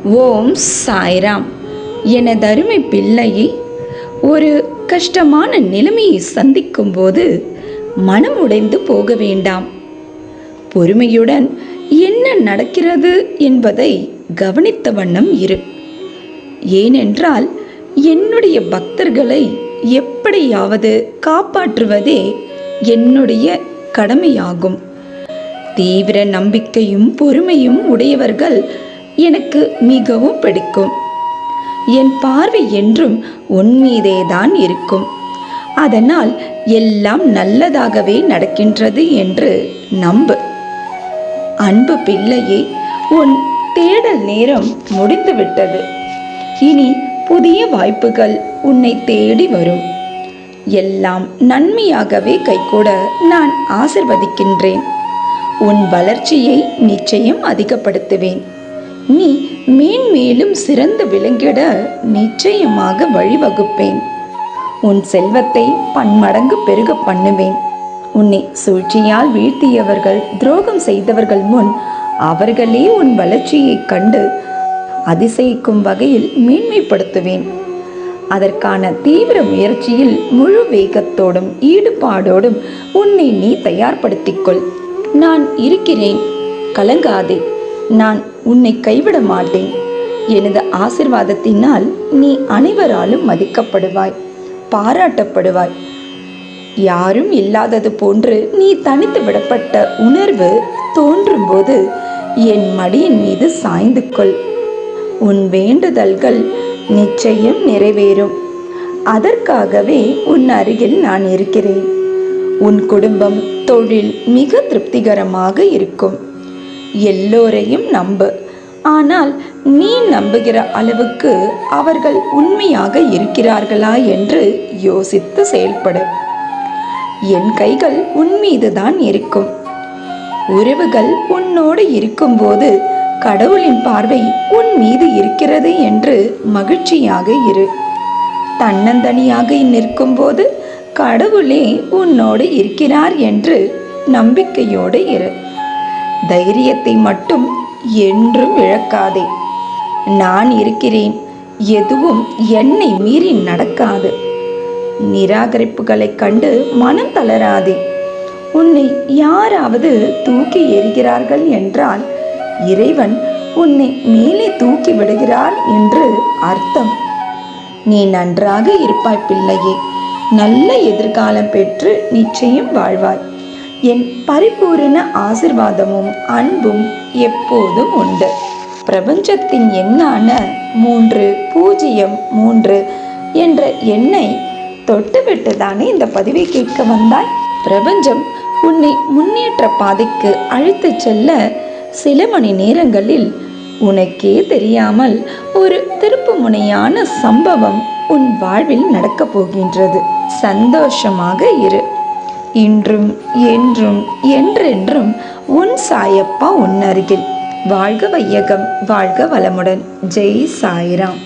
ஓம் சாய்ராம். எனதருமை பிள்ளையை, ஒரு கஷ்டமான நிலைமையை சந்திக்கும் போது மனம் உடைந்து போக வேண்டாம். பொறுமையுடன் என்ன நடக்கிறது என்பதை கவனித்த வண்ணம் இரு. ஏனென்றால் என்னுடைய பக்தர்களை எப்படியாவது காப்பாற்றுவதே என்னுடைய கடமையாகும். தீவிர நம்பிக்கையும் பொறுமையும் உடையவர்கள் எனக்கு மிகவும் பிடிக்கும். என் பார்வை என்றும் உன் மீதேதான் இருக்கும். அதனால் எல்லாம் நல்லதாகவே நடக்கின்றது என்று நம்பு. அன்பு பிள்ளையே, உன் தேடல் நேரம் முடிந்துவிட்டது. இனி புதிய வாய்ப்புகள் உன்னை தேடி வரும். எல்லாம் நன்மையாகவே கைகூட நான் ஆசிர்வதிக்கின்றேன். உன் வளர்ச்சியை நிச்சயம் அதிகப்படுத்துவேன். நீ மேன்மேலும் சிறந்து விளங்கிட நிச்சயமாக வழிவகுப்பேன். உன் செல்வத்தை பன்மடங்கு பெருக பண்ணுவேன். உன்னை சூழ்ச்சியால் வீழ்த்தியவர்கள், துரோகம் செய்தவர்கள் முன் அவர்களே உன் வளர்ச்சியை கண்டு அதிசயிக்கும் வகையில் மேன்மைப்படுத்துவேன். அதற்கான தீவிர முயற்சியில் முழு வேகத்தோடும் ஈடுபாடோடும் உன்னை நீ தயார்படுத்திக்கொள். நான் இருக்கிறேன், கலங்காதே. நான் உன்னை கைவிட மாட்டேன். எனது ஆசிர்வாதத்தினால் நீ அனைவராலும் மதிக்கப்படுவாய், பாராட்டப்படுவாய். யாரும் இல்லாதது போன்று நீ தனித்து விடப்பட்ட உணர்வு தோன்றும் போது என் மடியின் மீது சாய்ந்து கொள். உன் வேண்டுதல்கள் நிச்சயம் நிறைவேறும். அதற்காகவே உன் அருகில் நான் இருக்கிறேன். உன் குடும்பம், தொழில் மிக திருப்திகரமாக இருக்கும். எல்லோரையும் நம்பு. ஆனால் நீ நம்புகிற அளவுக்கு அவர்கள் உண்மையாக இருக்கிறார்களா என்று யோசித்து செயல்படு. என் கைகள் உன் மீதுதான் இருக்கும். உறவுகள் உன்னோடு இருக்கும்போது கடவுளின் பார்வை உன் மீது இருக்கிறது என்று மகிழ்ச்சியாக இரு. தன்னந்தனியாக நிற்கும் போது கடவுளே உன்னோடு இருக்கிறார் என்று நம்பிக்கையோடு இரு. தைரியத்தை மட்டும் என்றும் இழக்காதே. நான் இருக்கிறேன், எதுவும் என்னை மீறி நடக்காது. நிராகரிப்புகளை கண்டு மனம் தளராதே. உன்னை யாராவது தூக்கி எறிகிறார்கள் என்றால் இறைவன் உன்னை மேலே தூக்கி விடுகிறார் என்று அர்த்தம். நீ நன்றாக இருப்பாய் பிள்ளையே. நல்ல எதிர்காலம் பெற்று நிச்சயம் வாழ்வாய். என் பரிபூரண ஆசிர்வாதமும் அன்பும் எப்போதும் உண்டு. பிரபஞ்சத்தின் எண்ணான 303 என்ற எண்ணை தொட்டுவிட்டு தானே இந்த பதிவை கேட்க வந்தாய். பிரபஞ்சம் உன்னை முன்னேற்ற பாதைக்கு அழைத்துச் செல்ல சில மணி நேரங்களில் உனக்கே தெரியாமல் ஒரு திருப்புமுனையான சம்பவம் உன் வாழ்வில் நடக்கப் போகின்றது. சந்தோஷமாக இரு. இன்றும் என்றும் என்றென்றும் உன் சாயப்பா உன் அருகில். வாழ்க வையகம், வாழ்க வளமுடன். ஜெய் சாய்ராம்.